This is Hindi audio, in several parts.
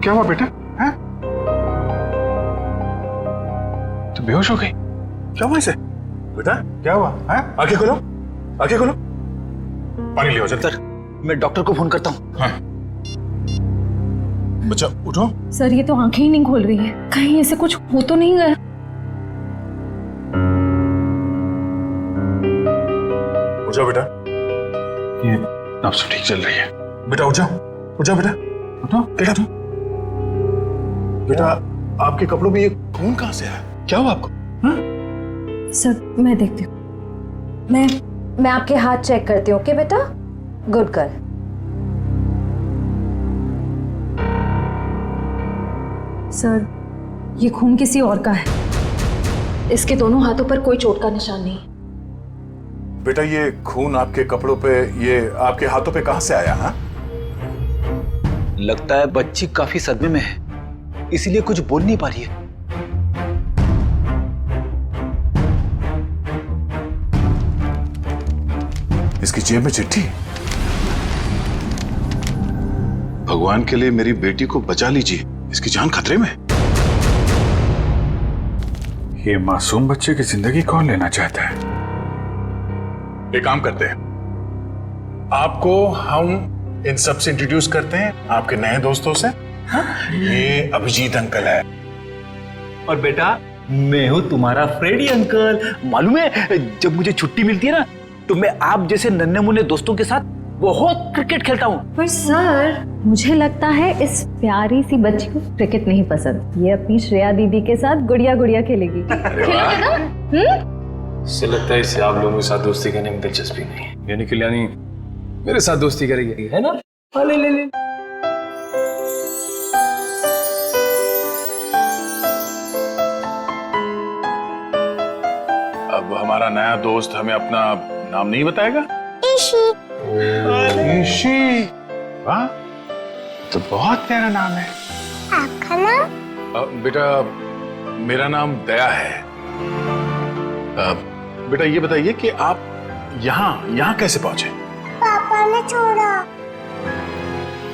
क्या हुआ बेटा? हैं? तो बेहोश हो गई? क्या हुआ इसे? बेटा क्या हुआ? हैं? आंखें खोलो, आंखें खोलो, पानी ले आओ जल्दी। सर मैं डॉक्टर को फोन करता हूँ। हाँ। बच्चा उठो। सर ये तो आंखें ही नहीं खोल रही है, कहीं ऐसे कुछ हो तो नहीं गया? उठ जाओ बेटा, ये नब्ज ठीक चल रही है। बेटा उठ जाओ, उठ जाओ बेटा, उठो। क्या तुम? बेटा आपके कपड़ों में ये खून कहाँ से आया? क्या हुआ आपको? हाँ? सर मैं देखती हूँ। मैं आपके हाथ चेक करती हूँ। ओके बेटा, गुड गर्ल। सर ये खून किसी और का है, इसके दोनों हाथों पर कोई चोट का निशान नहीं। बेटा ये खून आपके कपड़ों पे, ये आपके हाथों पे कहाँ से आया? हाँ? लगता है बच्ची काफी सदमे में है, इसीलिए कुछ बोल नहीं पा रही है। इसकी जेब में चिट्ठी। भगवान के लिए मेरी बेटी को बचा लीजिए, इसकी जान खतरे में। ये मासूम बच्चे की जिंदगी कौन लेना चाहता है? एक काम करते हैं, आपको हम इन सब से इंट्रोड्यूस करते हैं, आपके नए दोस्तों से। हाँ? ये अभिजीत अंकल है। और बेटा मैं हूं तुम्हारा फ्रेडी अंकल। मालूम है जब मुझे छुट्टी मिलती है ना तो मैं आप जैसे नन्हे मुन्ने दोस्तों के साथ बहुत क्रिकेट खेलता हूँ। पर सर मुझे लगता है इस प्यारी सी बच्ची को क्रिकेट नहीं पसंद, ये अपनी श्रेया दीदी के साथ गुड़िया गुड़िया खेलेगी। खेलोगे ना? इससे लगता है इसे आप लोगों के साथ दोस्ती करने में दिलचस्पी नहीं है, यानी कल्याणी मेरे साथ दोस्ती करेगी, है ना? हाँ, ले ले ले। अब हमारा नया दोस्त हमें अपना नाम नहीं बताएगा? ईशी। ईशी, वाह, तो बहुत प्यारा नाम है। आपका नाम? बेटा मेरा नाम दया है। बेटा ये बताइए कि आप यहाँ कैसे पहुंचे? पापा ने छोड़ा।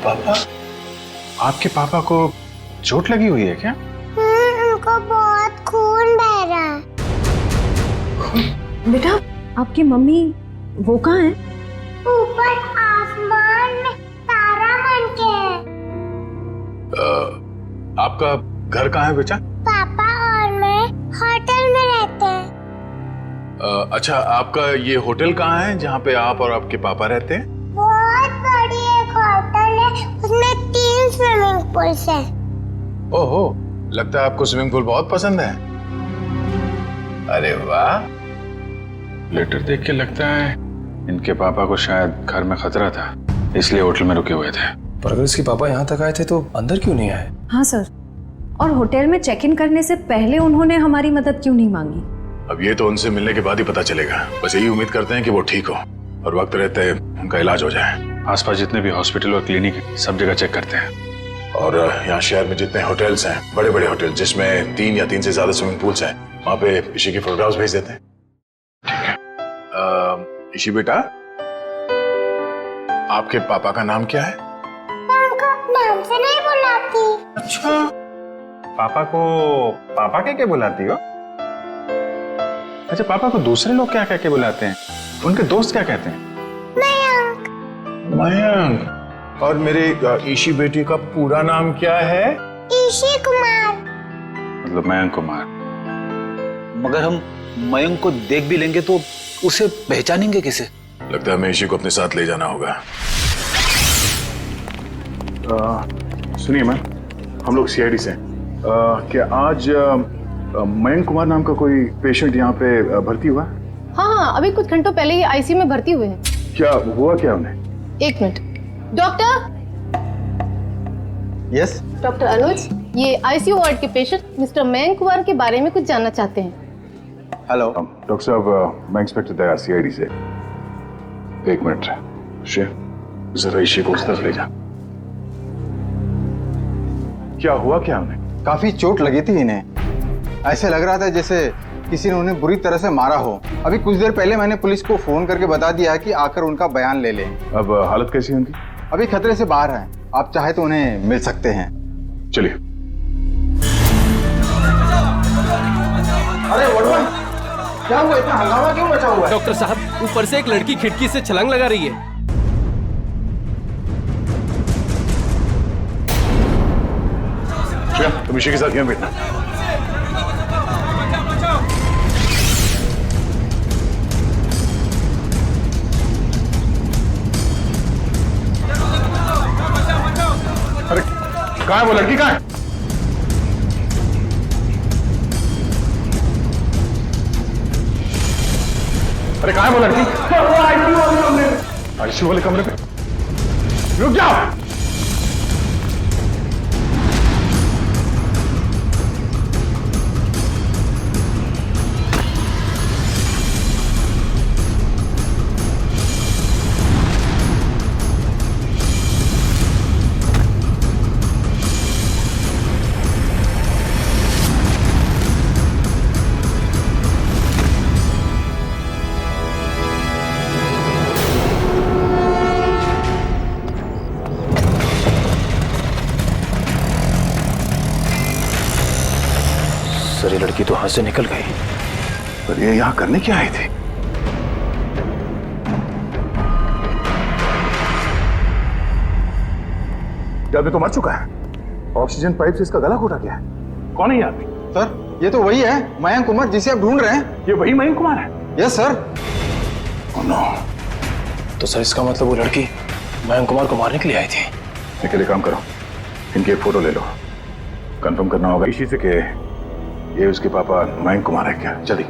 पापा? आपके पापा को चोट लगी हुई है क्या? उनको बहुत खून बह रहा है। बेटा आपकी मम्मी वो कहाँ है? ऊपर आसमान में तारा बन के है। आपका घर कहाँ है बेटा? पापा और मैं होटल में रहते हैं। अच्छा, आपका ये होटल कहाँ है जहाँ पे आप और आपके पापा रहते हैं? बहुत बड़ी एक होटल है, उसमें 3 स्विमिंग पूल्स हैं। ओहो, लगता है आपको स्विमिंग पूल बहुत पसंद है। अरे वाह, लेटर देख के लगता है इनके पापा को शायद घर में खतरा था, इसलिए होटल में रुके हुए थे। पर अगर इसके पापा यहाँ तक आए थे तो अंदर क्यों नहीं आए? हाँ सर, और होटल में चेक इन करने से पहले उन्होंने हमारी मदद क्यों नहीं मांगी? अब ये तो उनसे मिलने के बाद ही पता चलेगा। बस यही उम्मीद करते हैं कि वो ठीक हो और वक्त रहते उनका इलाज हो जाए। आसपास जितने भी हॉस्पिटल और क्लिनिक है सब जगह चेक करते हैं, और यहाँ शहर में जितने होटल्स हैं, बड़े बड़े होटल जिसमें 3 या 3 से ज्यादा स्विमिंग पूल्स हैं, वहाँ पे ईशी की फोटोग्राफ्स भेज देते हैं। ठीक है। ईशी बेटा, आपके पापा का नाम क्या है? मैं उनको नाम से नहीं बुलाती। अच्छा, पापा को पापा कह के बुलाती हो? अच्छा, पापा को दूसरे लोग क्या कह के बुलाते हैं? उनके दोस्त क्या कहते हैं? मयंक। मयंक। और मेरे ईशी बेटी का पूरा नाम क्या है? ईशी कुमार। मतलब मयंक कुमार। मगर हम मयंक को देख भी लेंगे तो उसे पहचानेंगे कैसे? लगता है हमें ईशी को अपने साथ ले जाना होगा। सुनिए मैम, हम लोग सीआईडी से हैं। क्या आज मयंक कुमार नाम का कोई पेशेंट यहाँ पे भर्ती हुआ? हाँ, अभी कुछ घंटों पहले ही आईसीयू में भर्ती हुए हैं। क्या हुआ क्या उन्हें? 1 मिनट। डॉक्टर। यस डॉक्टर अनुज, ये आईसीयू वार्ड के पेशेंट मिस्टर मयंक कुमार के बारे में कुछ जानना चाहते हैं। हेलो डॉक्टर साहब, मैं इंस्पेक्टर दया सीआईडी से। 1 मिनट जरा ईशी को उस तरफ ले जा। क्या हुआ क्या उन्हें? काफी चोट लगी थी इन्हें, ऐसे लग रहा था जैसे किसी ने उन्हें बुरी तरह से मारा हो। अभी कुछ देर पहले मैंने पुलिस को फोन करके बता दिया है कि आकर उनका बयान ले लें। अब हालत कैसी है उनकी? अभी खतरे से बाहर है, आप चाहे तो उन्हें मिल सकते हैं। चलिए। अरे वड़वन, क्या हुआ? इतना हंगामा क्यों मचा हुआ है? डॉक्टर साहब, ऊपर से एक लड़की खिड़की से छलांग लगा रही है। श्रेया, तुम ऋषि के साथ यहां बैठना। अरे कहाँ है वो लड़की? कहाँ है? अरे कहाँ है वो लड़की? आईसीयू वाले कमरे पे। रुक जाओ। सर, ये लड़की तो हाथ से निकल गई। पर ये यहाँ करने क्या आई थी? ये आदमी तो मर चुका है। ऑक्सीजन पाइप से इसका गला घोटा गया है। कौन है ये आदमी? सर, ये तो वही है मयंक कुमार जिसे आप ढूंढ रहे हैं। ये वही मयंक कुमार है? Yes sir. Oh no. तो सर, इसका मतलब वो लड़की मयंक कुमार को मारने के लिए आई थी। निकल, काम करो, इनकी एक फोटो ले लो। कंफर्म करना होगा इसी से कि ये उसके पापा मयंक कुमार है क्या। जल्दी।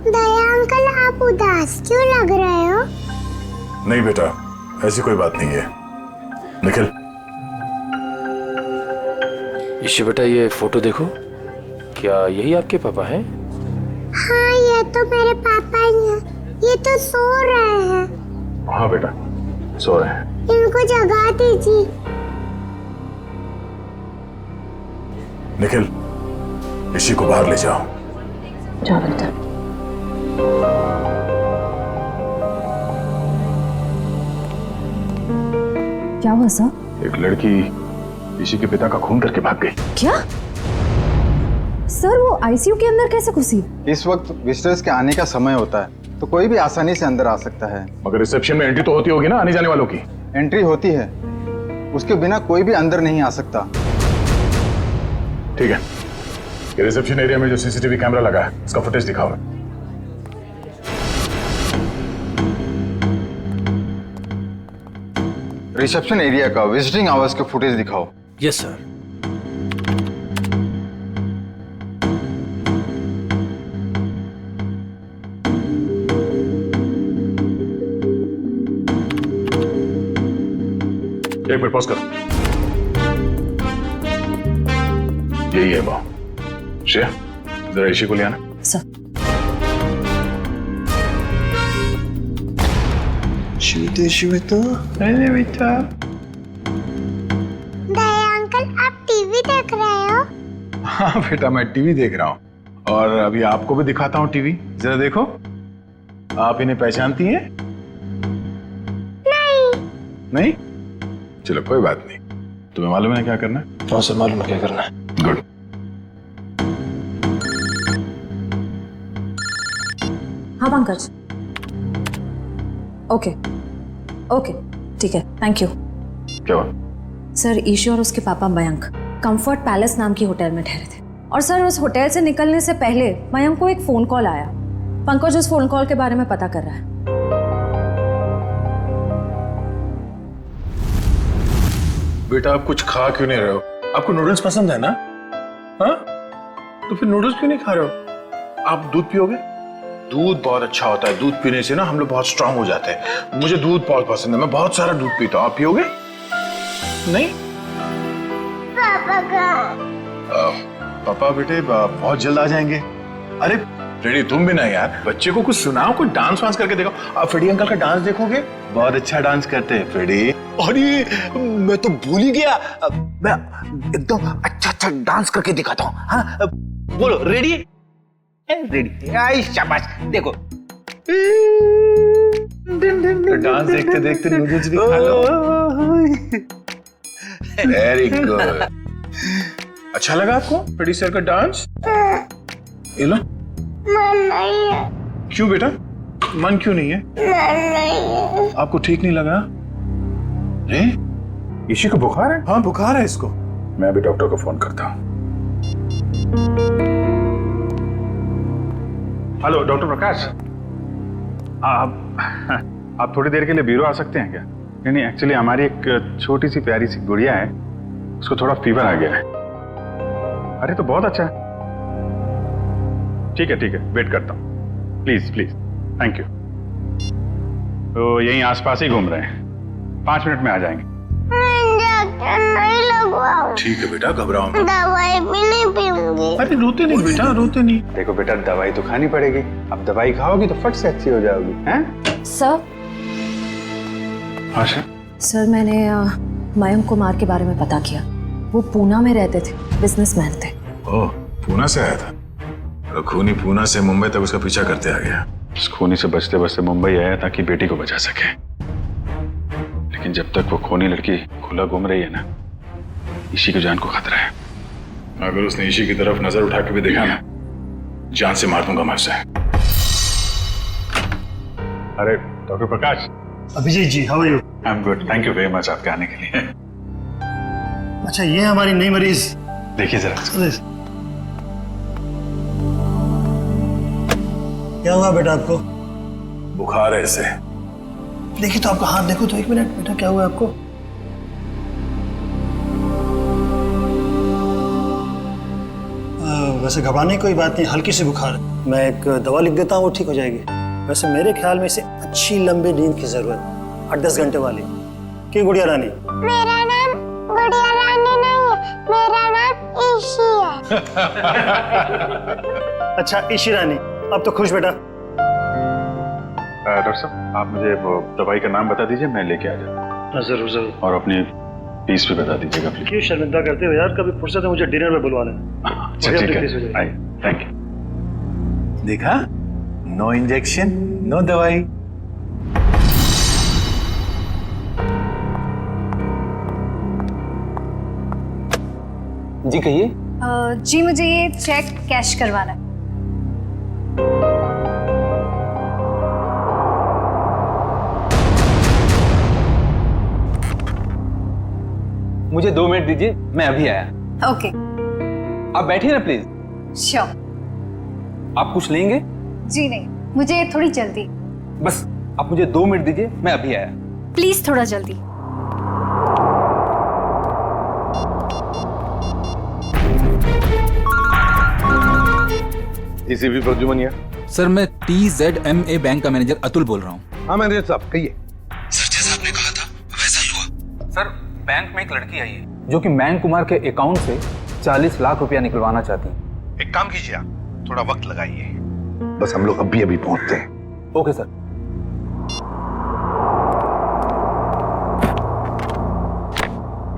दया अंकल, आप उदास क्यों लग रहे हो? नहीं बेटा, ऐसी कोई बात नहीं है। निखिल। ईशी बेटा, ये फोटो देखो। क्या यही आपके पापा हैं? हाँ, ये तो मेरे पापा ही हैं। ये तो सो रहे हैं। हाँ बेटा, सो रहे हैं। इनको जगा दीजिए। निखिल, ऋषि को बाहर ले जाओ। जाओ बेटा। क्या हुआ सर? एक लड़की ऋषि के पिता का खून करके भाग गई। क्या सर, वो आईसीयू के अंदर कैसे घुसी? इस वक्त विजिटर्स के आने का समय होता है, तो कोई भी आसानी से अंदर आ सकता है। मगर रिसेप्शन में एंट्री तो होती होगी ना आने जाने वालों की। एंट्री होती है, उसके बिना कोई भी अंदर नहीं आ सकता। ठीक है, ये रिसेप्शन एरिया में जो सीसीटीवी कैमरा लगा है उसका फुटेज दिखाओ। रिसेप्शन एरिया का विजिटिंग आवर्स का फुटेज दिखाओ। Yes sir. एक मिनट पॉज करो। यही है वो। श्रेया, जरा ऋषि को ले आना। सर। दया अंकल, आप टीवी देख रहे हो? हाँ बेटा, मैं टीवी देख रहा हूँ और अभी आपको भी दिखाता हूँ टीवी। जरा देखो, आप इन्हें पहचानती हैं? नहीं? चलो कोई बात नहीं। तुम्हें मालूम है क्या करना है? हाँ सर, मालूम है क्या करना है। गुड। हाँ पंकज। ओके ओके, ठीक है, थैंक यू। क्या हुआ? सर, ईशी और उसके पापा मयंक कंफर्ट पैलेस नाम की होटल में ठहरे थे और सर उस होटल से निकलने से पहले मयंक को एक फोन कॉल आया। पंकज उस फोन कॉल के बारे में पता कर रहा है। बेटा, आप कुछ खा क्यों नहीं रहे हो? आपको नूडल्स पसंद है ना? हाँ, तो फिर नूडल्स क्यों नहीं खा रहे हो? आप दूध पियोगे? दूध बहुत अच्छा होता है। दूध पीने से ना हम लोग बहुत स्ट्रांग हो जाते हैं। मुझे दूध बहुत पसंद है, मैं बहुत सारा दूध पीता हूँ। आप पियोगे? नहीं? पापा का पापा बेटे बहुत जल्द आ जाएंगे। अरे फ्रेडी, तुम भी ना यार, बच्चे को कुछ सुनाओ, कुछ डांस वांस करके देखो। आप फ्रेडी अंकल का डांस देखोगे, बहुत अच्छा डांस करते हैं फ्रेडी। अरे मैं तो भूल ही गया, मैं एकदम अच्छा डांस करके दिखाता हूँ। हाँ बोलो, रेडी? रेडी? आई शाबाश। देखो डांस देखते देखते नूडल्स भी खा लो। Very good. अच्छा लगा आपको प्रोड्यूसर का डांस? ये लो। मन नहीं है, क्यों बेटा, मन क्यों नहीं है? मन नहीं है। आपको ठीक नहीं लगा? ईशी को बुखार है? हाँ बुखार है इसको। मैं अभी डॉक्टर को फोन करता हूँ। हेलो डॉक्टर प्रकाश, आप थोड़ी देर के लिए ब्यूरो आ सकते हैं क्या? नहीं एक्चुअली हमारी एक छोटी सी प्यारी सी गुड़िया है, उसको थोड़ा फीवर आ गया है। अरे तो बहुत अच्छा है। ठीक है वेट करता हूँ, प्लीज प्लीज, थैंक यू। तो यहीं आसपास ही घूम रहे हैं, 5 मिनट में आ जाएंगे। इंजेक्शन नहीं लगवाऊं, ठीक है बेटा, घबराओ मत। दवाई भी नहीं पीऊंगी। अरे रोते नहीं बेटा, रोते नहीं। देखो बेटा, दवाई तो खानी पड़ेगी। अब दवाई खाओगी तो फट से अच्छी हो जाओगी, हैं? सर आशा, सर मैंने मयंक कुमार के बारे में पता किया। वो पूना में रहते थे, बिजनेसमैन थे। ओह, पूना से आया था? और खूनी पूना से मुंबई तक उसका पीछा करते आ गया। उस खूनी से बचते बचते मुंबई आया ताकि बेटी को बचा सके। लेकिन जब तक वो खूनी लड़की खुला घूम रही है ना, ईशी की जान को खतरा है। अगर उसने ईशी की तरफ नजर उठा के भी देखा ना, जान से मार दूंगा मैं उसे। अरे doctor Prakash. Abhijeet ji, how are you? I am good, thank you very much आपके आने के लिए। अच्छा, ये हमारी नई मरीज। देखिए जरा। क्या हुआ बेटा आपको? बुखार है इसे। देखिए तो आपका हाथ देखो तो, 1 मिनट बेटा, क्या हुआ आपको? वैसे घबराने की कोई बात नहीं, हल्की सी बुखार है। मैं एक दवा लिख देता हूँ, वो ठीक हो जाएगी। वैसे मेरे ख्याल में इसे अच्छी लंबी नींद की जरूरत, 8-10 घंटे वाली। क्यों गुड़िया रानी? मेरा नाम गुड़िया रानी नहीं है, मेरा नाम ईशी है। अच्छा ईशी रानी, अब तो खुश बेटा। डॉक्टर साहब, आप मुझे वो दवाई का नाम बता दीजिए, मैं लेके आ जाऊँ। जरूर जरूर। और अपनी फीस भी बता दीजिएगा प्लीज। क्यों शर्मिंदा करते हो यार, कभी फुर्सत है मुझे डिनर में बुलवा लेना। अच्छा ठीक है, आइए, थैंक यू। देखा, नो इंजेक्शन नो दवाई। जी कहिए। जी मुझे ये चेक कैश करवाना है। मुझे 2 मिनट दीजिए, मैं अभी आया। ओके आप बैठिए ना प्लीज। श्योर। आप कुछ लेंगे? जी नहीं, मुझे थोड़ी जल्दी। बस आप मुझे 2 मिनट दीजिए, मैं अभी आया। प्लीज थोड़ा जल्दी। एसीपी प्रद्युमन। सर मैं TZMA बैंक का मैनेजर अतुल बोल रहा हूँ। हाँ मैनेजर साहब कहिए। सर जैसा आपने कहा था वैसा ही हुआ। सर बैंक में एक लड़की आई है जो कि मयंक कुमार के अकाउंट से 40 लाख रुपया निकलवाना चाहती है। एक काम कीजिए, आप थोड़ा वक्त लगाइए, बस हम लोग अभी अभी पहुंचते हैं। Okay sir.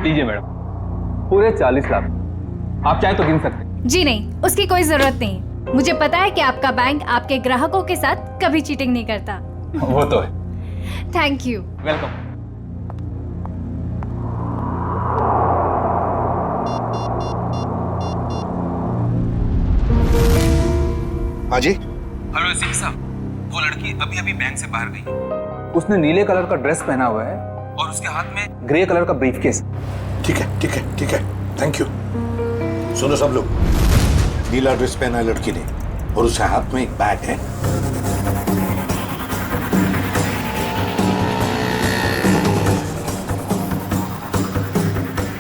लीजिए मैडम, पूरे 40 लाख। आप चाहे तो गिन सकते हैं। जी नहीं, उसकी कोई जरूरत नहीं। मुझे पता है कि आपका बैंक आपके ग्राहकों के साथ कभी चीटिंग नहीं करता। वो तो है। Thank you. वेलकम। हाँ जी। हेलो एसीपी साहब, वो लड़की अभी अभी बैंक से बाहर गई। उसने नीले कलर का ड्रेस पहना हुआ है और उसके हाथ में ग्रे कलर का ब्रीफकेस। ठीक है, थैंक यू। सुनो सब लोग, नीला ड्रेस पहना है लड़की ने और उसके हाथ में एक बैग है।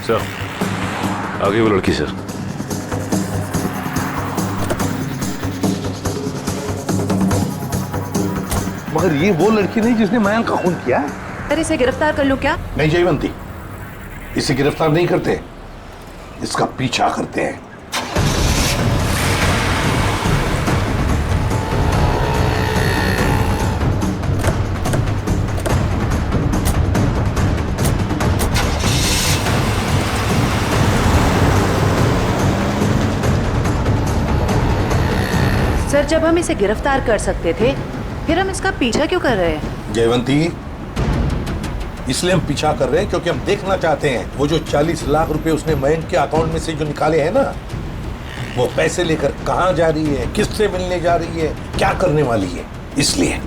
सर, आगे वो लड़की सर। मगर ये वो लड़की नहीं जिसने मयंक का खून किया। सर इसे गिरफ्तार कर लो क्या? नहीं जयवंती, इसे गिरफ्तार नहीं करते, इसका पीछा करते हैं। सर जब हम इसे गिरफ्तार कर सकते थे फिर हम इसका पीछा क्यों कर रहे हैं? जयवंती, इसलिए हम पीछा कर रहे हैं क्योंकि हम देखना चाहते हैं वो जो 40 लाख रुपए उसने मयंक के अकाउंट में से जो निकाले हैं ना, वो पैसे लेकर कहां जा रही है, किससे मिलने जा रही है, क्या करने वाली है, इसलिए।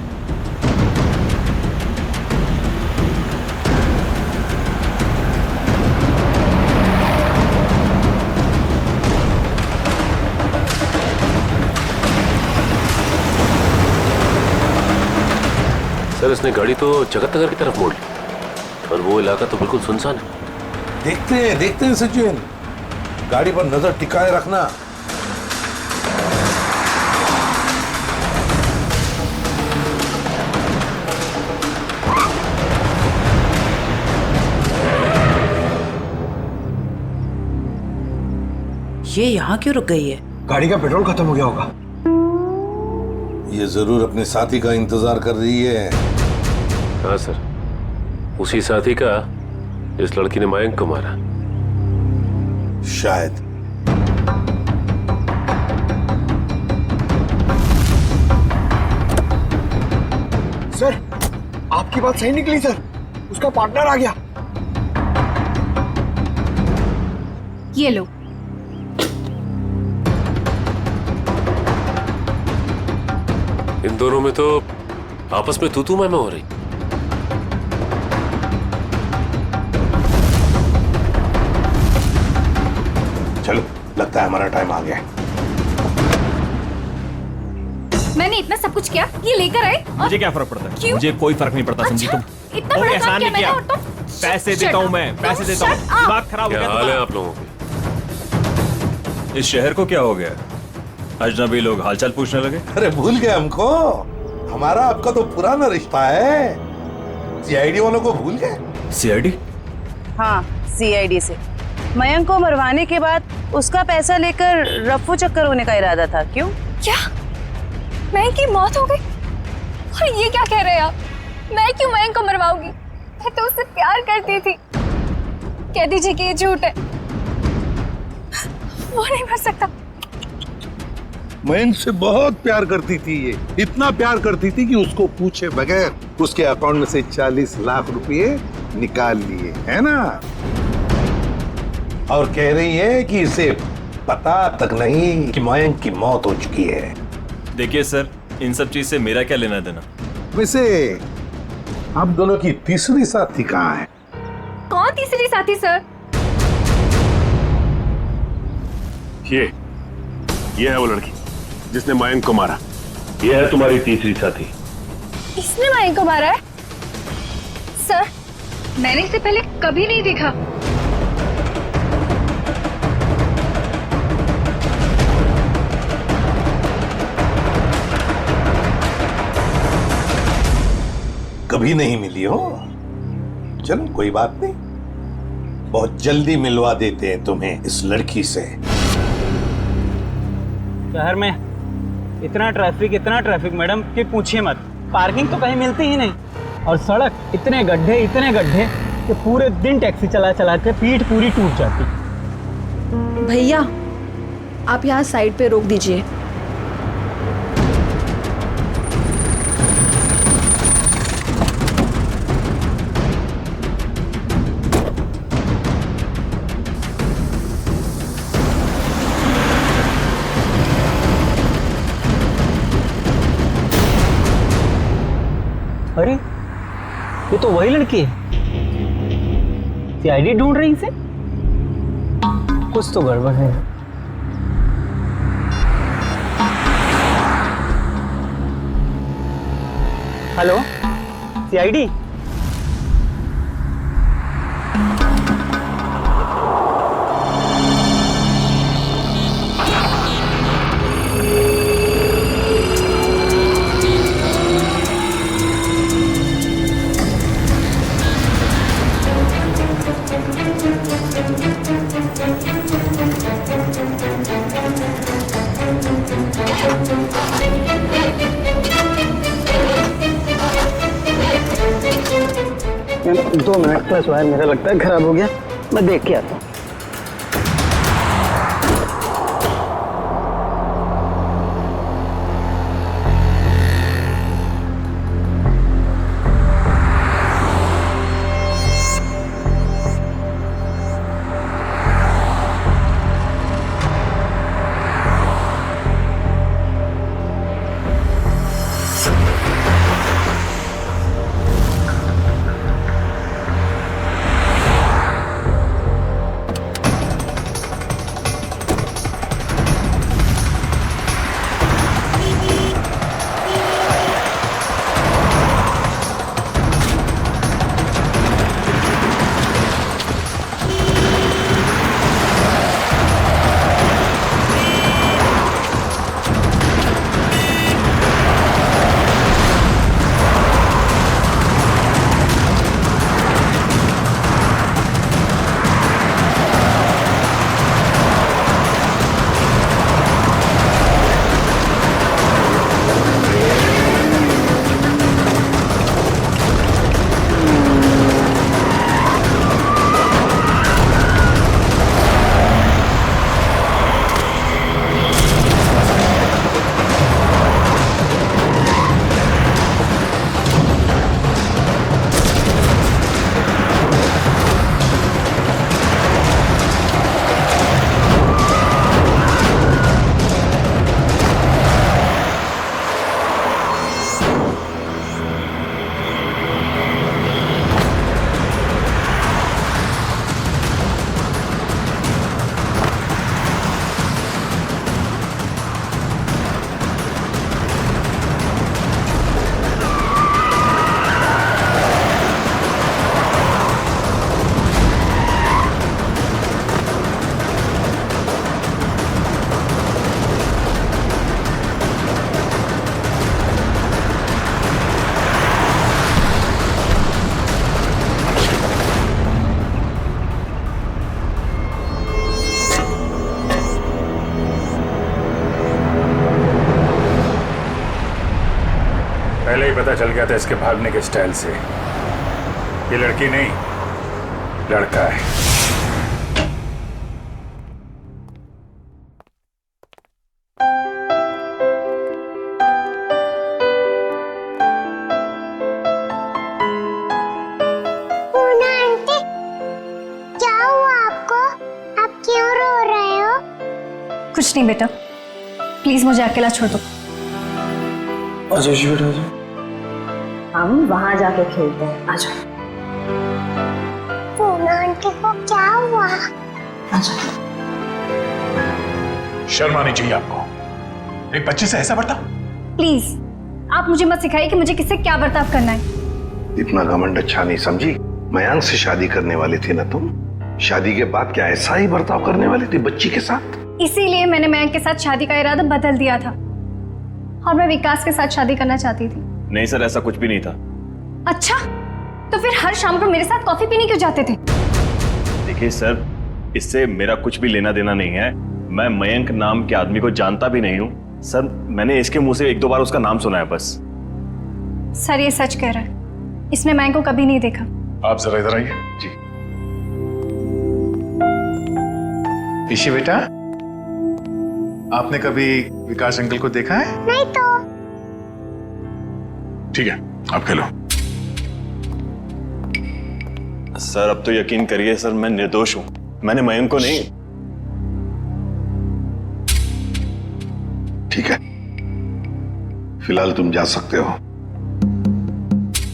सर इसने गाड़ी तो जगत नगर की तरफ मोड़ ली और वो इलाका तो बिल्कुल सुनसान है। देखते हैं सचिन, गाड़ी पर नजर टिकाए रखना। ये यहाँ क्यों रुक गई है? गाड़ी का पेट्रोल खत्म हो गया होगा। ये जरूर अपने साथी का इंतजार कर रही है। हाँ सर, उसी साथी का इस लड़की ने मयंक को मारा। शायद। सर, आपकी बात सही निकली सर, उसका पार्टनर आ गया। ये लो। इन दोनों में तो आपस में तू मैं हो रही। चलो, लगता है हमारा टाइम आ गया। मैंने इतना सब कुछ किया, ये लेकर आए। मुझे क्या फर्क पड़ता है? क्यों? मुझे कोई फर्क नहीं पड़ता, समझी तुम? इतना बड़ा काम किया मैंने और तुम? पैसे देता हूँ मैं, पैसे देता हूँ। दिमाग खराब हो क्या गया हाल है आप लोगों के? इस शहर को क्या हो गया? अजनबी लोग हालचाल पूछने लगे। अरे भूल गए हमको? हमारा आपका तो पुराना रिश्ता है। सीआईडी वालों को भूल गए? सीआईडी? हाँ, सीआईडी से। मयंक को मरवाने के बाद उसका पैसा लेकर रफू चक्कर होने का इरादा था। क्यों? क्या मयंक की मौत हो गई? और ये क्या कह रहे हैं आप? मैं क्यों मयंक को मरवाऊंगी? मैं तो उससे प्यार करती थी। कह दीजिए कि ये झूठ है। वो नहीं मर सकता। मयंक से बहुत प्यार करती थी ये, इतना प्यार करती थी कि उसको पूछे बगैर उसके अकाउंट में से 40 लाख रुपए निकाल लिए, है ना? और कह रही है कि इसे पता तक नहीं कि मयंक की मौत हो चुकी है। देखिए सर, इन सब चीज से मेरा क्या लेना देना? वैसे आप दोनों की तीसरी साथी कहाँ है? कौन तीसरी साथी सर? ये है वो लड़की जिसने मयंक को मारा। ये है तुम्हारी तीसरी साथी। इसने मयंक को मारा है? सर, मैंने इसे पहले कभी नहीं देखा। कभी नहीं मिली हो? चलो कोई बात नहीं, बहुत जल्दी मिलवा देते हैं तुम्हें इस लड़की से। शहर में इतना ट्रैफिक मैडम कि पूछिए मत। पार्किंग तो कहीं मिलती ही नहीं, और सड़क इतने गड्ढे कि पूरे दिन टैक्सी चला के पीठ पूरी टूट जाती। भैया, आप यहाँ साइड पे रोक दीजिए। अरे, ये तो वही लड़की है। सीआईडी ढूंढ रही इसे? कुछ तो गड़बड़ है। Hello, CID? दो मिनट प्लस वायर मेरा लगता है खराब हो गया, मैं देख के आता हूँ। पहले ही पता चल गया था इसके भागने के स्टाइल से। ये लड़की नहीं, लड़का है। पूना आंटी, क्या हुआ आपको? आप क्यों रो रहे हो? कुछ नहीं बेटा, प्लीज मुझे अकेला छोड़ दो। आजा जी बेटा आजा। हम वहां जाके खेलते हैं, आ जाओ। पूना आंटी को क्या हुआ? शर्म आनी चाहिए आपको, एक बच्चे से ऐसा बर्ताव। प्लीज आप मुझे मत सिखाइए कि मुझे किससे क्या बर्ताव करना है। इतना घमंड अच्छा नहीं समझी। मयांक से शादी करने वाली थी ना तुम? शादी के बाद क्या ऐसा ही बर्ताव करने वाली थी बच्ची के साथ? इसीलिए मैंने मयंक के साथ शादी का इरादा बदल दिया था और मैं विकास के साथ शादी करना चाहती थी। नहीं सर, ऐसा कुछ भी नहीं था। अच्छा, तो फिर हर शाम को मेरे साथ कॉफी पीने क्यों जाते थे? देखिए सर, इससे मेरा कुछ भी लेना देना नहीं है। मैं मयंक नाम के आदमी को जानता भी नहीं हूँ सर। मैंने इसके मुंह से 1-2 बार उसका नाम सुना है बस। सर ये सच कह रहा है, इसने मयंक को कभी नहीं देखा। आप जरा इधर आइए। जी ईशी बेटा, आपने कभी विकास अंकल को देखा है? नहीं तो। ठीक है, आप खेलो। सर अब तो यकीन करिए सर, मैं निर्दोष हूँ। मैंने मयंक को नहीं। ठीक है, फिलहाल तुम जा सकते हो,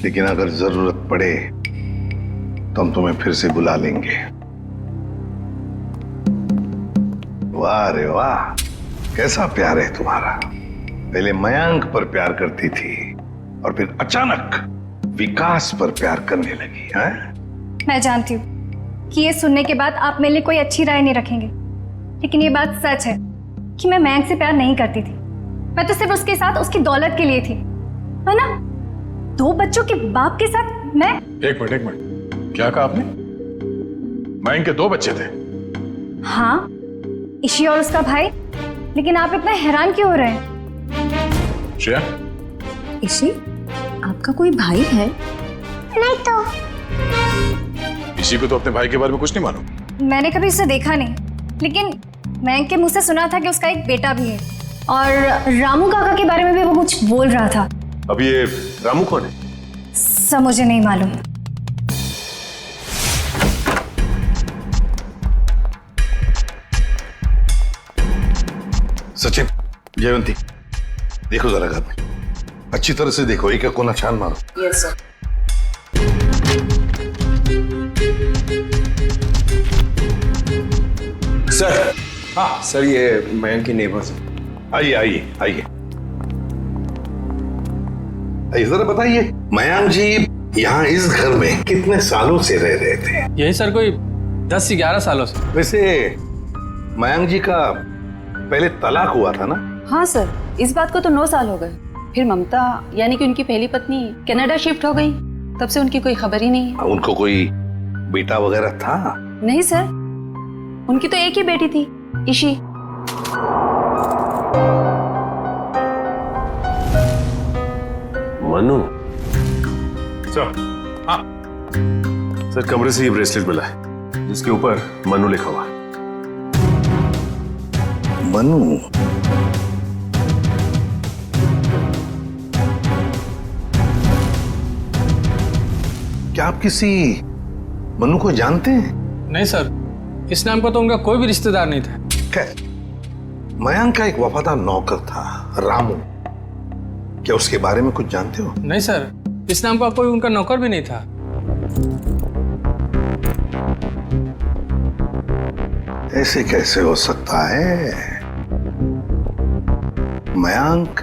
लेकिन अगर जरूरत पड़े तो हम तुम्हें फिर से बुला लेंगे। वाह रे वाह, कैसा प्यार है तुम्हारा। पहले मयंक पर प्यार करती थी और फिर अचानक विकास पर प्यार करने लगी है? मैं जानती हूँ कि ये सुनने के बाद आप मेरे लिए कोई अच्छी राय नहीं रखेंगे, लेकिन ये बात सच है कि मैं मयंक से प्यार नहीं करती थी। मैं तो सिर्फ उसके साथ उसकी दौलत के लिए थी, है ना? 2 बच्चों के बाप के साथ मैं। एक मिनट, क्या कहा आपने? मयंक के 2 बच्चे थे? हाँ, ईशी और उसका भाई। लेकिन आप इतना हैरान क्यों हो रहे हैं? श्रेया, ईशी, आपका कोई भाई है? नहीं तो। इसी को तो अपने भाई के बारे में कुछ नहीं मालूम? मैंने कभी उसे देखा नहीं, लेकिन मयंक के मुंह से सुना था कि उसका एक बेटा भी है और रामू काका के बारे में भी वो कुछ बोल रहा था। अब ये रामू कौन है? सब मुझे नहीं मालूम। सचिन, जयवंती, देखो जरा घर में अच्छी तरह से देखो, एक कोना छान मारो। Yes sir. सर। हाँ सर, ये मयंक के नेबर्स। आइए आइए आइए। जरा बताइए, मयंक जी यहाँ इस घर में कितने सालों से रह रहे थे? यही सर कोई 10-11 सालों से। वैसे मयंक जी का पहले तलाक हुआ था ना? हाँ सर, इस बात को तो 9 साल हो गए। फिर ममता यानी कि उनकी पहली पत्नी कनाडा शिफ्ट हो गई, तब से उनकी कोई खबर ही नहीं है। उनको कोई बेटा वगैरह था? नहीं सर, उनकी तो एक ही बेटी थी, ईशी। मनु सर। हाँ सर, कमरे से ये ब्रेसलेट मिला है जिसके ऊपर मनु लिखा हुआ। मनु? क्या आप किसी मनु को जानते हैं? नहीं सर, इस नाम का तो उनका कोई भी रिश्तेदार नहीं था। मयंक का एक वफादार नौकर था, रामू। क्या उसके बारे में कुछ जानते हो? नहीं सर, इस नाम का कोई उनका नौकर भी नहीं था। ऐसे कैसे हो सकता है? मयंक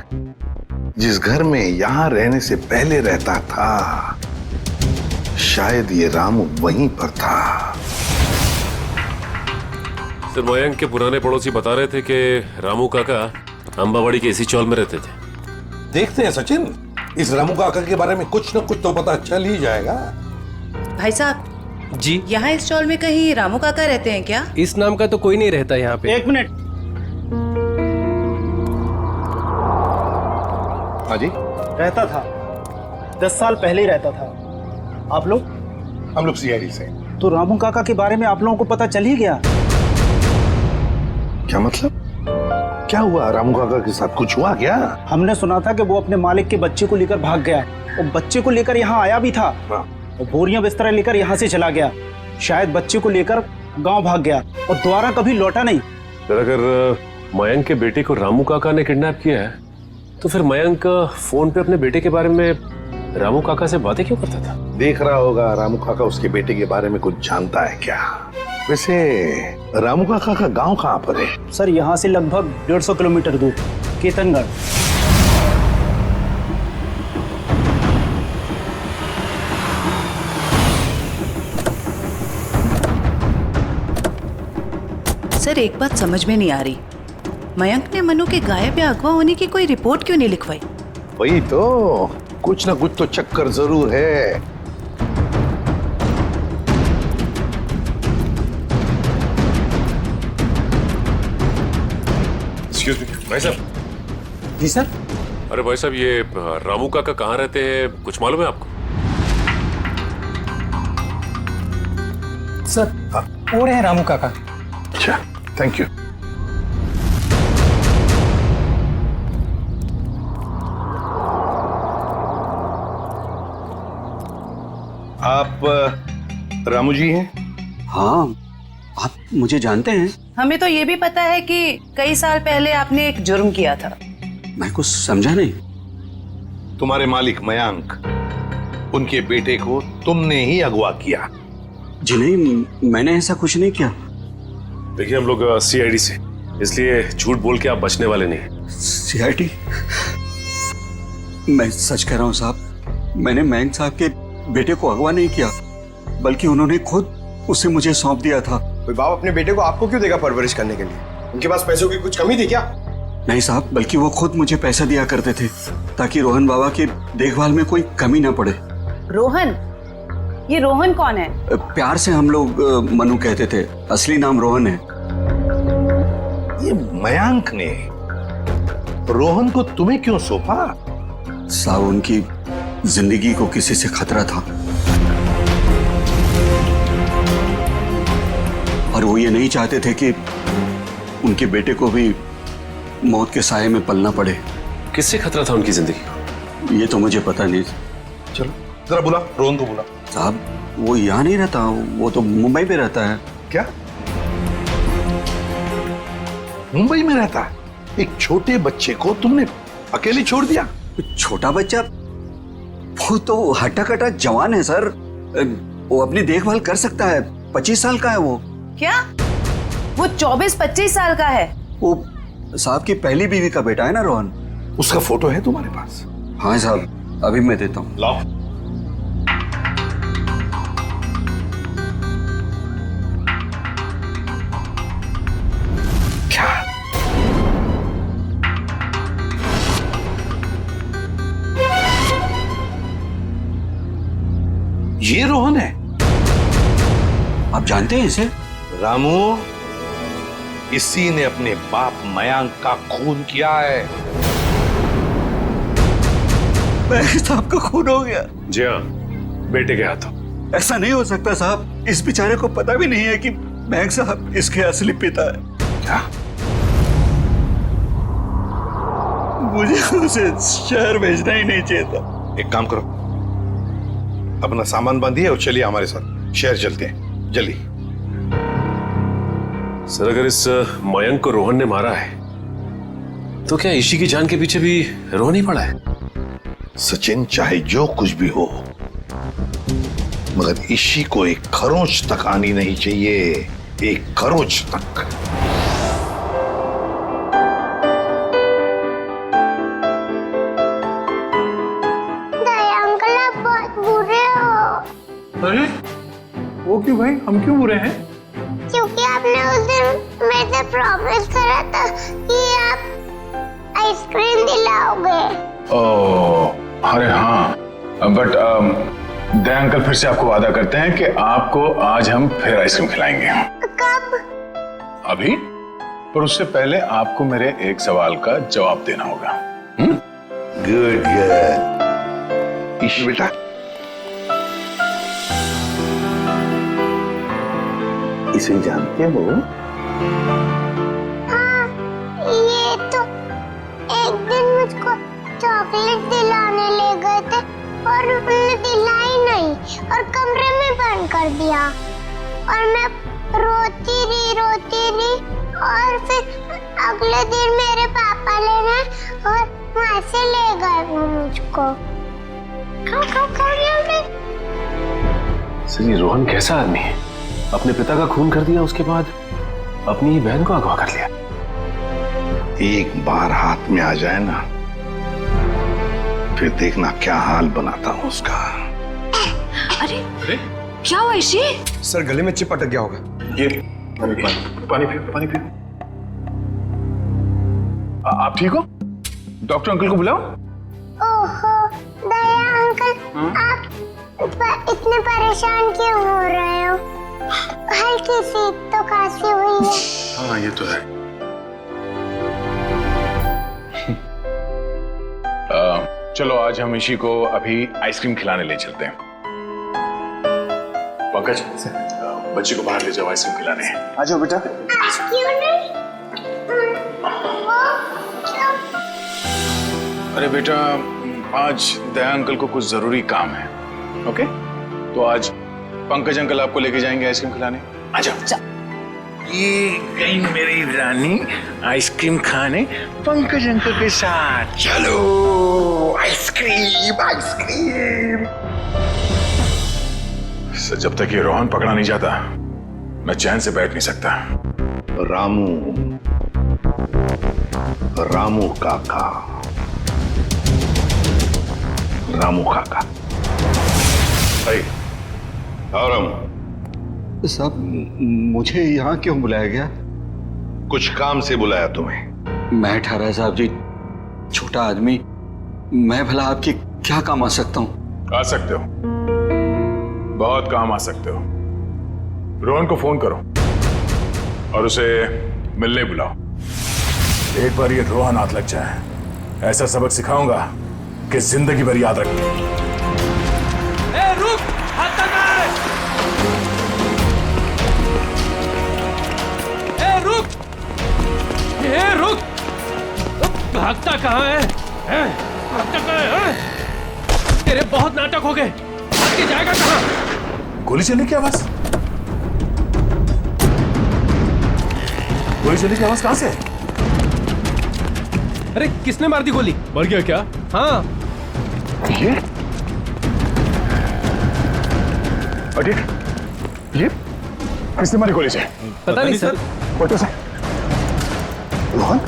जिस घर में यहां रहने से पहले रहता था, शायद ये रामू वहीं पर था। सर, मयंक के पुराने पड़ोसी बता रहे थे कि रामू काका अंबावाड़ी के इसी चौल में रहते थे। देखते हैं सचिन, इस रामू काका के बारे में कुछ न कुछ तो पता चल ही जाएगा। भाई साहब जी, यहाँ इस चौल में कहीं रामू काका रहते हैं क्या? इस नाम का तो कोई नहीं रहता यहाँ पे। 1 मिनट। हाँ जी, रहता था, 10 साल पहले ही रहता था। आप लोग? हम लोग सीआईडी से। तो रामू काका के बारे में आप लोगों को पता चल ही गया? क्या मतलब? क्या हुआ रामू काका के साथ? कुछ हुआ क्या? हमने सुना था कि वो अपने मालिक के बच्चे को लेकर भाग गया और बच्चे को लेकर यहाँ आया भी था और बोरियां बिस्तरा लेकर यहाँ से चला गया। शायद बच्चे को लेकर गांव भाग गया और दोबारा कभी लौटा नहीं। अगर मयंक के बेटे को रामू काका ने किडनैप किया है तो फिर मयंक फोन पे अपने बेटे के बारे में रामू काका से बातें क्यों करता था? देख रहा होगा रामू काका उसके बेटे के बारे में कुछ जानता है क्या? वैसे रामू काका का गांव कहाँ पर है? सर यहाँ से लगभग 150 किलोमीटर दूर, केतनगढ़। सर एक बात समझ में नहीं आ रही, मयंक ने मनु के गायब या अगवा होने की कोई रिपोर्ट क्यों नहीं लिखवाई? वही तो, कुछ ना कुछ तो चक्कर जरूर है। एक्सक्यूज मी भाई साहब। जी सर। अरे भाई साहब, ये रामू काका कहाँ रहते हैं, कुछ मालूम है आपको? सर वो रहे रामू काका। अच्छा, थैंक यू। आप रामू जी हैं? हाँ, आप मुझे जानते हैं? हमें तो ये भी पता है कि कई साल पहले आपने एक जुर्म किया था। मैं कुछ समझा नहीं। तुम्हारे मालिक मयंक, उनके बेटे को तुमने ही अगवा किया। जी नहीं, मैंने ऐसा कुछ नहीं किया। देखिए हम लोग सीआईडी से, इसलिए झूठ बोल के आप बचने वाले नहीं। सीआईडी? मैं सच कह रहा हूँ साहब, मैंने मयंक साहब के बेटे को अगवा नहीं किया, बल्कि उन्होंने खुद उसे मुझे सौंप दिया था। कोई बाप अपने बेटे को आपको क्यों देगा परवरिश करने के लिए? उनके पास पैसों की कुछ कमी थी क्या? नहीं साहब, बल्कि वो खुद मुझे पैसा दिया करते थे ताकि रोहन बाबा की देखभाल में कोई कमी ना पड़े। रोहन? ये रोहन कौन है? प्यार से हम लोग मनु कहते थे, असली नाम रोहन है। ये मयंक ने रोहन को तुम्हें क्यों सौंपा? साहब उनकी जिंदगी को किसी से खतरा था और वो ये नहीं चाहते थे कि उनके बेटे को भी मौत के साए में पलना पड़े। किससे खतरा था उनकी जिंदगी को? ये तो मुझे पता नहीं। चलो जरा बुला, रोहन को बुला। साहब वो यहाँ नहीं रहता, वो तो मुंबई पे रहता है। क्या मुंबई में रहता है? एक छोटे बच्चे को तुमने अकेले छोड़ दिया? छोटा बच्चा? वो तो हट्टा कट्टा जवान है सर, वो अपनी देखभाल कर सकता है। 25 साल का है वो। क्या? वो 24-25 साल का है? वो साहब की पहली बीवी का बेटा है ना रोहन। उसका फोटो है तुम्हारे पास? हाँ साहब, अभी मैं देता हूँ। लाओ। क्या? ये रोहन है? आप जानते हैं इसे? रामू, इसी ने अपने बाप मयंक का खून किया है। साहब का खून हो गया? जी हाँ, बेटे के हाथों। ऐसा नहीं हो सकता साहब, इस बेचारे को पता भी नहीं है कि मयंक साहब इसके असली पिता है। क्या? मुझे उसे शहर भेजना ही नहीं चाहिए था। एक काम करो, अपना सामान बांधिए और चलिए हमारे साथ, शहर चलते हैं, जल्दी। सर अगर इस मयंक को रोहन ने मारा है तो क्या ईशी की जान के पीछे भी रोहन ही पड़ा है? सचिन, चाहे जो कुछ भी हो, मगर ईशी को एक खरोंच तक आनी नहीं चाहिए, एक खरोंच तक। अंकल आप बहुत बुरे हो। अरे वो क्यों भाई, हम क्यों बुरे हैं? क्योंकि आपने उस दिन मेरे से प्रॉमिस करा था कि आप आइसक्रीम दिलाओगे। ओह अरे हाँ, बट दया अंकल फिर से आपको वादा करते हैं कि आपको आज हम फिर आइसक्रीम खिलाएंगे। कब? अभी, पर उससे पहले आपको मेरे एक सवाल का जवाब देना होगा। Good good. मनीष बेटा, इसे जानते हो? हाँ, ये तो एक दिन मुझको चॉकलेट दिलाने ले गए थे और उन्होंने दिलाई नहीं और कमरे में बंद कर दिया और मैं रोती रही और फिर अगले दिन मेरे पापा लेने और वहाँ से ले गए वो मुझको। सर, ये रोहन कैसा आदमी है? अपने पिता का खून कर दिया, उसके बाद अपनी ही बहन को अगवा कर लिया। एक बार हाथ में आ जाए ना, फिर देखना क्या हाल बनाता हूँ उसका। अरे क्या हुआ इशी? सर गले में चिप अटक गया होगा। ये पानी पियो। आप ठीक हो? डॉक्टर अंकल को बुलाओ। ओहो दया अंकल, आप इतने परेशान क्यों हो रहे हो? हल्की सी तो खांसी हुई है। हाँ ये तो है। चलो आज हम इशी को अभी आइसक्रीम खिलाने ले चलते हैं। पंकज, बच्ची को बाहर ले जाओ, आइसक्रीम खिलाने। आ जाओ बेटा। क्यों नहीं? अरे बेटा, आज दया अंकल को कुछ जरूरी काम है। ओके, तो आज पंकज अंकल आपको लेके जाएंगे आइसक्रीम खिलाने। आ जाओ। ये गई मेरी रानी आइसक्रीम खाने पंकज अंकल के साथ। चलो आइसक्रीम। जब तक ये रोहन पकड़ा नहीं जाता मैं चैन से बैठ नहीं सकता। रामू काका। साहब, मुझे यहाँ क्यों बुलाया गया? कुछ काम से बुलाया तुम्हें। मैं ठहरा साहब जी, छोटा आदमी, मैं भला आपके क्या काम आ सकता हूँ? आ सकते हो, बहुत काम आ सकते हो। रोहन को फोन करो और उसे मिलने बुलाओ। एक बार ये रोहन हाथ लग जाए, ऐसा सबक सिखाऊंगा कि जिंदगी भर याद रखें। रुक, हाथ रुक, भागता कहाँ है? भागता कहाँ है? तेरे बहुत नाटक हो गए, भाग के जाएगा कहाँ? गोली चलने की आवाज? गोली चलने की आवाज कहाँ से? अरे किसने मार दी गोली? मर गया क्या? हाँ। ये किसने मारी गोली से? पता नहीं सर। फोटो से रोहन?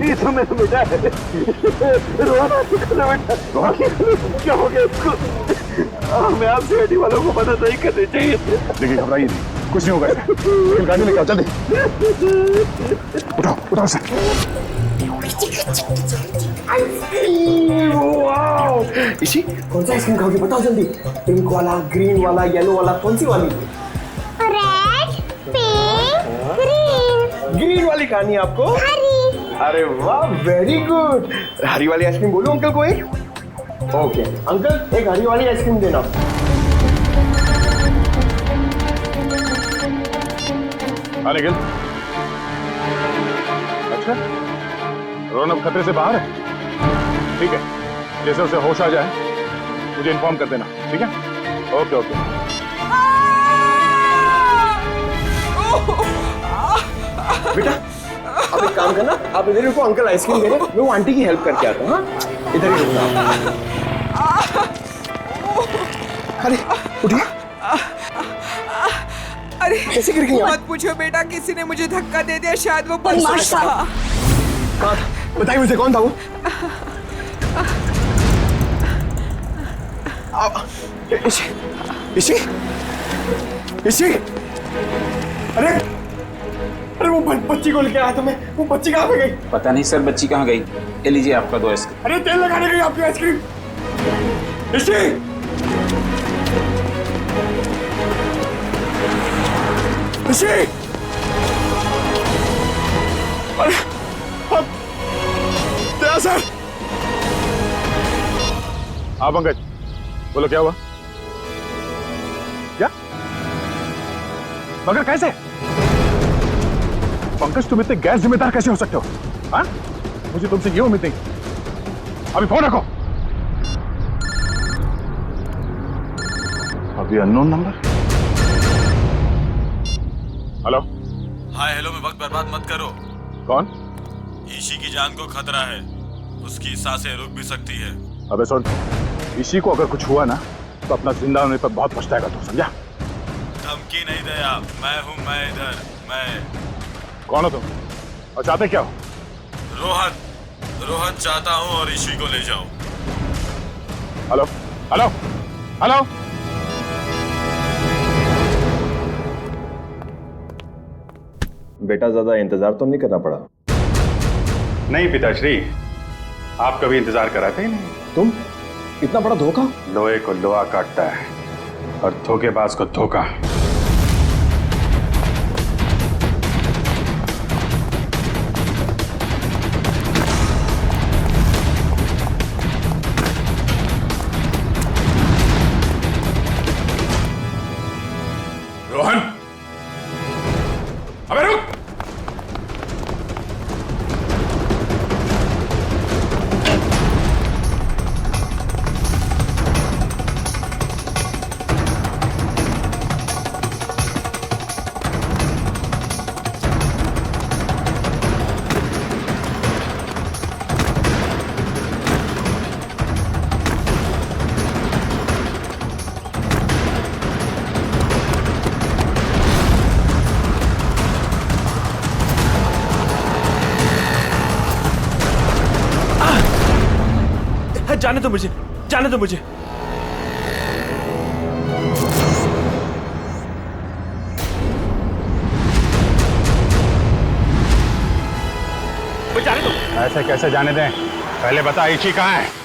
ये तो मेरा बेटा है। रोहन क्या हो गया इसको? हमें आपसे हड्डी वालों को मदद नहीं करनी चाहिए। देखिए घबराइए नहीं, कुछ नहीं होगा इसे। गाड़ी लेके आओ जल्दी। उठाओ उसे। इसी कौन सा आइसक्रीम खाओगे बताओ जल्दी। पिंक वाला, ग्रीन वाला, येलो वाला, कौन सी वाली? Red, pink, green. ग्रीन वाली खानी है आपको? हरी। अरे वाह, वेरी गुड। हरी वाली आइसक्रीम बोलो अंकल को एक। ओके अंकल, एक हरी वाली आइसक्रीम देना। निखिल, अच्छा रोहन अब खतरे से बाहर है? ठीक है, जैसे उसे होश आ जाए मुझे इन्फॉर्म कर देना, ठीक है? Okay okay. बेटा आप एक काम करना, आप इधर रुको, अंकल आइसक्रीम दे रहे, मैं वो आंटी की हेल्प करके आता हूँ। हाँ इधर ही रुकना। अरे उठिए। अरे कैसे गिर गई? मत पूछो बेटा, किसी ने मुझे धक्का दे दिया, शायद वो बदमाश था। कहाँ था? बताइए मुझे, कौन था वो? इसी अरे वो बच्ची को लेके आया था मैं। वो बच्ची कहाँ पे गई? पता नहीं सर, बच्ची कहाँ गई? ये लीजिए आपका 2 आइसक्रीम। अरे तेल लगाने गई आपकी आइसक्रीम। अरे दया सर, हाँ पंकज, बोलो क्या हुआ? क्या? मगर कैसे? पंकज तुम इतने गैर जिम्मेदार कैसे हो सकते हो? हाँ? मुझे तुमसे ये उम्मीद नहीं। अभी फोन रखो। अभी unknown number. Hello. Hi hello में वक्त बर्बाद मत करो। कौन? ईशी की जान को खतरा है, उसकी सांसें रुक भी सकती है। अबे सुन, ईशी को अगर कुछ हुआ ना तो अपना जिंदा होने पर बहुत पछताएगा तू, समझा? धमकी नहीं दया, मैं हूँ, मैं इधर, मैं। कौन हो तुम और चाहते क्या हो? रोहन चाहता हूँ और ईशी को ले जाओ। Hello hello hello. बेटा ज्यादा इंतजार तो नहीं करना पड़ा? नहीं पिताश्री, आप कभी इंतजार कराते ही नहीं। तुम इतना बड़ा धोखा? लोहे को लोहा काटता है और धोखेबाज को धोखा। रोहन, अबे रुक। जाने दो मुझे, जाने दो मुझे। जाने दो। ऐसे कैसे जाने दें? पहले बता ईशी कहाँ है?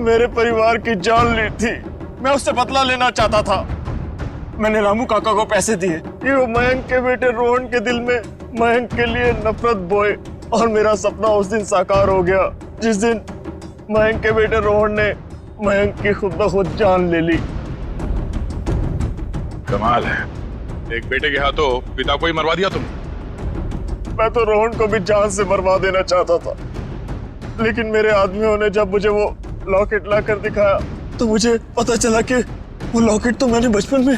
मेरे परिवार की जान ली थी। मैं उससे बदला लेना चाहता था। मैंने रामू काका को पैसे दिए कि वो मयंक के बेटे रोहन के दिल में मयंक के लिए नफरत बोए, और मेरा सपना उस दिन साकार हो गया जिस दिन मयंक के बेटे रोहन ने मयंक की खुद ब खुद जान ले ली। कमाल है, एक बेटे के हाथों पिता को ही मरवा दिया तुम। मैं तो रोहन को भी जान से मरवा देना चाहता था, लेकिन मेरे आदमियों ने जब मुझे वो लॉकेट लाकर दिखाया तो मुझे पता चला कि वो लॉकेट तो मैंने बचपन में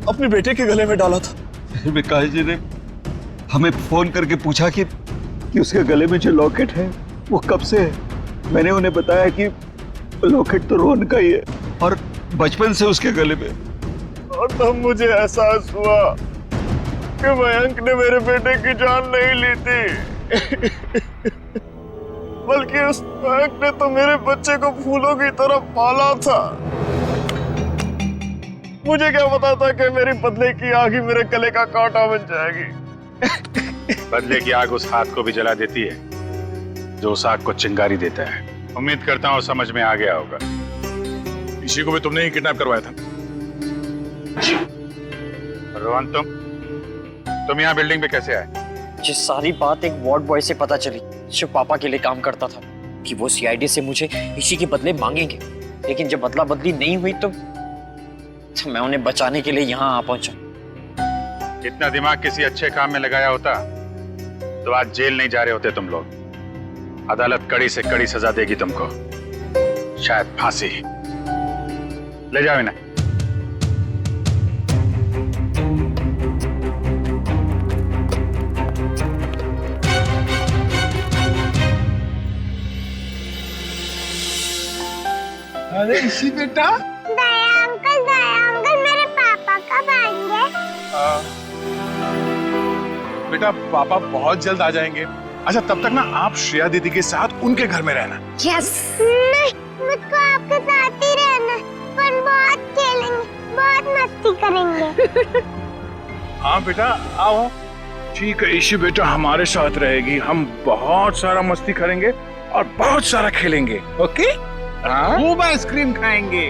अपने बेटे के गले में डाला था। विकास जी ने हमें फोन करके पूछा कि उसके गले में जो लॉकेट है वो कब से है। मैंने उन्हें बताया कि लॉकेट तो रोहन का ही है और बचपन से उसके गले में। और तब मुझे एहसास हुआ कि मयंक ने मेरे बेटे की जान नहीं ली थी, बल्कि उस मयंक ने तो मेरे बच्चे को फूलों की तरह पाला था। मुझे क्या पता था कि मेरी बदले की आग ही मेरे गले का कांटा बन जाएगी। बदले की आग उस हाथ को भी जला देती है जो उस आग को चिंगारी देता है। उम्मीद करता हूँ समझ में आ गया होगा। इसी को भी तुमने ही किडनैप करवाया था। रोहन, तुम यहाँ बिल्डिंग पे कैसे आए? ये सारी बात एक वार्ड बॉय से पता चली जो पापा के लिए काम करता था, कि वो सीआईडी से मुझे इसी के बदले मांगेंगे। लेकिन जब बदला बदली नहीं हुई तो मैं उन्हें बचाने के लिए यहाँ आ पहुंचा। इतना दिमाग किसी अच्छे काम में लगाया होता तो आज जेल नहीं जा रहे होते तुम लोग। अदालत कड़ी से कड़ी सजा देगी तुमको, शायद फांसी। ले जाओ इन्हें। अरे इसी बेटा, दया अंकल मेरे पापा कब आएंगे? बेटा पापा बहुत जल्द आ जाएंगे। अच्छा तब तक ना आप श्रेया दीदी के साथ उनके घर में रहना। यस। नहीं, मुझको आपके साथ ही रहना, पर बहुत खेलेंगे, बहुत मस्ती करेंगे। हाँ बेटा आओ। ठीक है ईशी बेटा हमारे साथ रहेगी, हम बहुत सारा मस्ती करेंगे और बहुत सारा खेलेंगे। ओके? खूब आइसक्रीम खाएंगे।